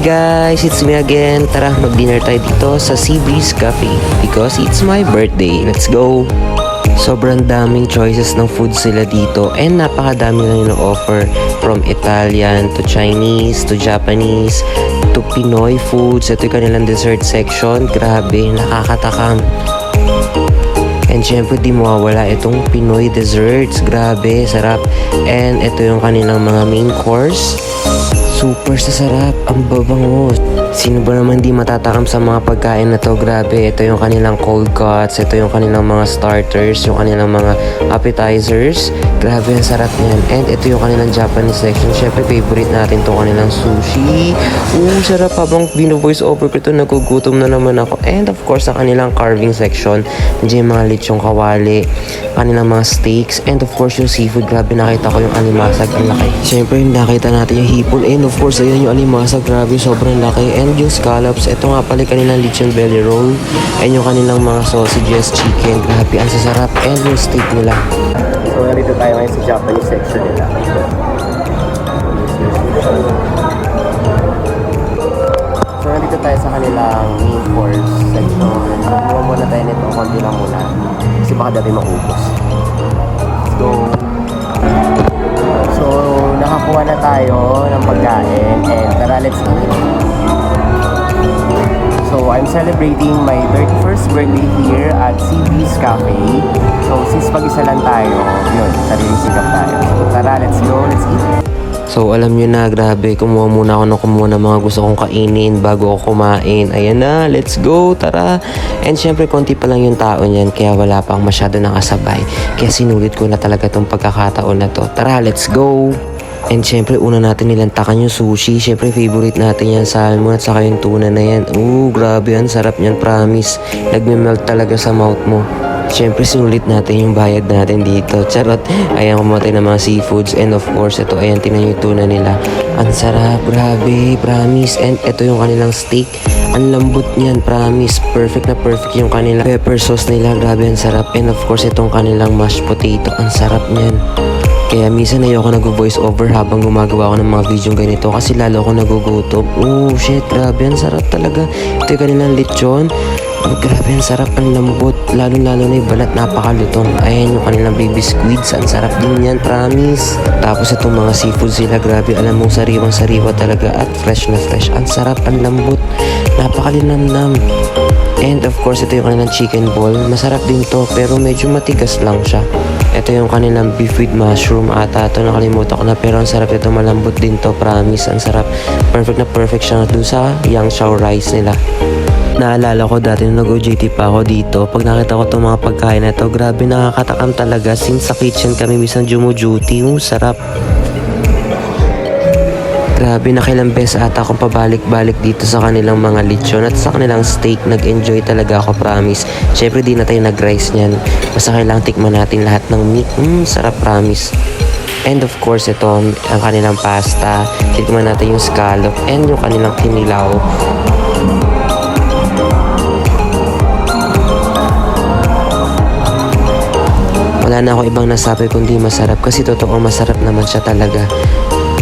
guys, it's me again. Tara, mag-dinner tayo dito sa Seabreeze Cafe because it's my birthday. Let's go! Sobrang daming choices ng food sila dito and napakadami na yung offer from Italian to Chinese to Japanese to Pinoy foods. Ito yung kanilang dessert section. Grabe, nakakatakam. And syempre di mawawala itong Pinoy desserts. Grabe, sarap. And ito yung kanilang mga main course. Super sasarap, ang babango. Sino ba naman di matatakam sa mga pagkain na to? Grabe, ito yung kanilang cold cuts, ito yung kanilang mga starters, yung kanilang mga appetizers. Grabe, ang sarap niyan. And ito yung kanilang Japanese section. Syempre, favorite natin itong kanilang sushi. Sarap, habang bino-voice over ko ito, nagugutom na naman ako. And of course, ang kanilang carving section. Nandiyan yung mga lechong kawali, kanilang mga steaks, and of course, yung seafood. Grabe, nakita ko yung alimasag, ang laki. Syempre, nakita natin yung hipon. And of course, ayan yung alimasag. Grabe, sobrang laki. And yung scallops, ito nga pala kanilang lechon belly roll. And yung kanilang mga sausages, chicken. Grabe, ang sasarap. And yung steak nila. So, narito tayo ngayon sa Japanese section nila. So, narito tayo sa kanilang main course section. Kuha muna tayo nito. Konti lang muna. Kasi baka dati maubos. Let's go. So, nakakuha na tayo ng pagkain. And tara, let's eat. So, I'm celebrating my 31st birthday here at Seabreeze Cafe. So, since pag-isa lang tayo, yun, sariling sikap tayo. So, tara, let's go, let's eat. So, alam nyo na, grabe, kumuha muna ako ng mga gusto kong kainin bago ako kumain. Ayan na, let's go, tara. And syempre, konti pa lang yung tao niyan, kaya wala pang masyado nakasabay. Kaya sinulit ko na talaga itong pagkakataon na to. Tara, let's go! And syempre, una natin nilantakan yung sushi. Syempre, favorite natin yan, salmon at saka yung tuna na yan. Grabe yan, sarap yan, promise. Nagme-melt talaga sa mouth mo. Syempre, sinulit natin yung bayad natin dito. Charot. Ayan, kumatay ng mga seafoods. And of course, ito, ayan, tinan yung tuna nila. Ang sarap, grabe, promise. And ito yung kanilang steak. Ang lambot niyan, promise. Perfect na perfect yung kanilang pepper sauce nila. Grabe, ang sarap. And of course, itong kanilang mashed potato. Ang sarap niyan. Kaya minsan ayoko nag-voice over habang gumagawa ako ng mga video ganito kasi lalo ako nagugutom. Shit, grabe, ang sarap talaga. Ito yung kanilang lechon. Grabe, ang sarap, ang lambot. Lalo-lalo na yung balat, napakalutong. Ayan yung kanilang baby squids. Ang sarap din yan, promise. Tapos itong mga seafood sila, grabe, alam mong sariwang-sariwa talaga at fresh na fresh. Ang sarap, ang lambot. Napakalinamnam. And of course, ito yung kanilang chicken ball. Masarap din to, pero medyo matigas lang siya. Ito yung kanilang beef with mushroom ata. Ito nakalimutan ko na, pero ang sarap ito. Malambot din to, promise. Ang sarap. Perfect na perfect siya doon sa yang chow rice nila. Naalala ko dati nung nag-OJT pa ako dito. Pag nakita ko itong mga pagkain na ito, grabe, nakakatakam talaga. Since sa kitchen kami minsan duty. Sarap. Grabe, nakilang best ata akong pabalik-balik dito sa kanilang mga lechon at sa kanilang steak. Nag-enjoy talaga ako, promise. Syempre, di na tayo nag-rice niyan. Basta kailangan tikman natin lahat ng meat. Sarap, promise. And of course, ito, ang kanilang pasta. Tikman natin yung scallop and yung kanilang kinilaw. Wala na ako ibang nasabi kundi masarap kasi totoo masarap naman siya talaga.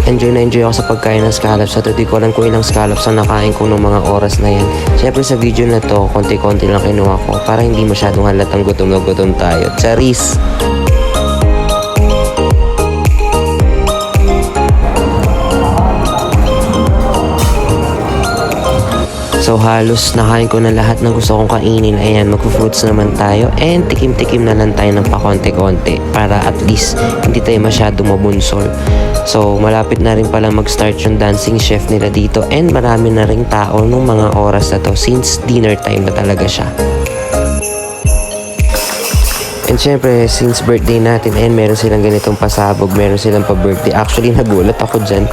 Enjoy na enjoy ako sa pagkain ng scallops. At di ko alam kung ilang scallops ang nakain ko ng mga oras na yan. Siyempre sa video na to, konti-konti lang kinuha ko para hindi masyadong halatang gutom na gutom tayo. Charis! So halos nakain ko na lahat ng gusto kong kainin. Ayan, mag-fruits naman tayo. And tikim-tikim na lang tayo ng pakonti-konti para at least hindi tayo masyado mabunsol. So malapit na rin pala mag-start yung dancing chef nila dito. And marami na rin tao nung mga oras na to since dinner time na talaga siya. And syempre, since birthday natin, and meron silang ganitong pasabog, meron silang pa-birthday. Actually, nagulat ako dyan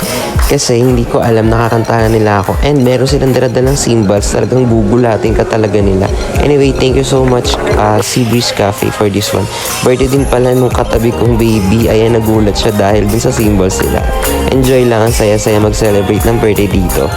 kasi hindi ko alam, nakakantahan nila ako. And meron silang daladalang cymbals, talagang bubulatin ka talaga nila. Anyway, thank you so much, Seabreeze Cafe, for this one. Birthday din pala nung katabi kong baby. Ayan, nagulat siya dahil din sa cymbals nila. Enjoy lang, ang saya-saya mag-celebrate ng birthday dito.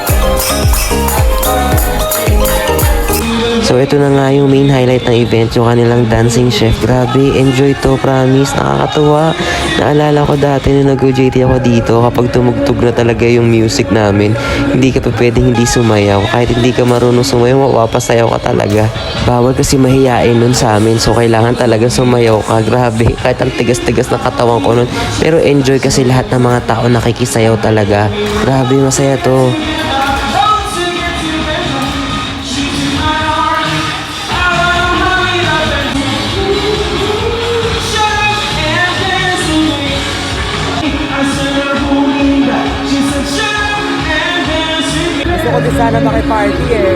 So ito na nga yung main highlight ng event, yung kanilang dancing chef. Grabe, enjoy to, promise, nakakatuwa. Naalala ko dati nung nag-OJT ako dito, kapag tumugtog na talaga yung music namin, hindi ka pa pwedeng hindi sumayaw. Kahit hindi ka marunong sumayaw, mapapasayaw ka talaga. Bawal kasi mahiyain nun sa amin, so kailangan talaga sumayaw ka. Grabe, kahit ang tigas-tigas ng katawan ko nun. Pero enjoy kasi lahat ng mga tao nakikisayaw talaga. Grabe, masaya to. Gusto ko din sana makiparty eh.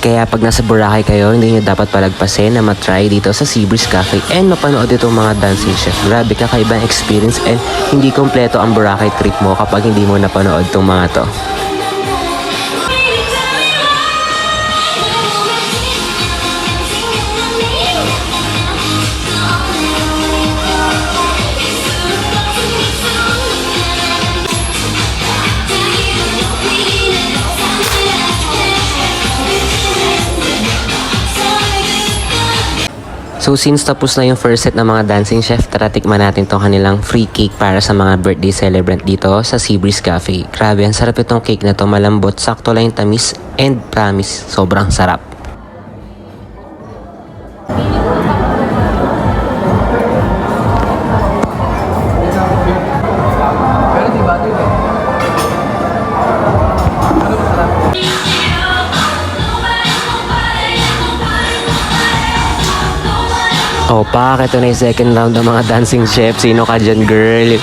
Kaya pag nasa Boracay kayo, hindi nyo dapat palagpasin na matry dito sa Seabreeze Cafe and mapanood itong mga dancing chef. Grabe, kakaibang experience and hindi kompleto ang Boracay trip mo kapag hindi mo napanood itong mga to. So since tapos na yung first set ng mga dancing chef, tara tikman natin tong kanilang free cake para sa mga birthday celebrant dito sa Seabreeze Cafe. Grabe, ang sarap itong cake na to, malambot, sakto lang yung tamis and promise, sobrang sarap. Oh, pak, ito na yung second round ng mga dancing chef. Sino ka dyan, girl?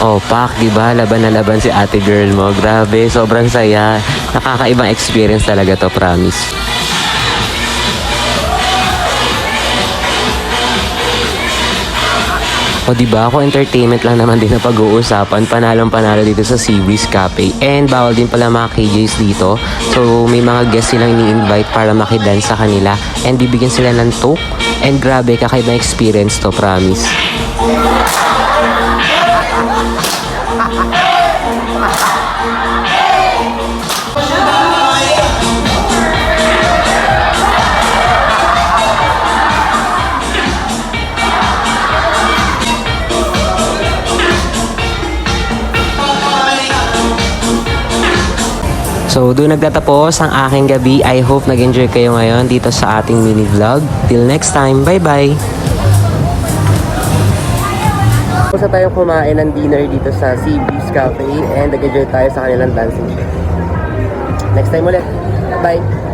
Oh, pak, diba? Laban na laban si ate girl mo. Grabe, sobrang saya. Nakakaibang experience talaga to, promise. O diba, ako entertainment lang naman din na pag-uusapan, panalong-panalo dito sa Seabreeze Cafe. And bawal din pala mga KJs dito. So may mga guests silang ni-invite para makidance sa kanila. And bibigyan sila ng toke. And grabe, kakaibang experience to, promise. So, doon nagtatapos ang aking gabi. I hope nag-enjoy kayo ngayon dito sa ating mini vlog. Till next time, bye-bye! Tapos na tayo kumain ng dinner dito sa Seabreeze Cafe and nag-enjoy tayo sa kanilang dancing show. Next time ulit. Bye!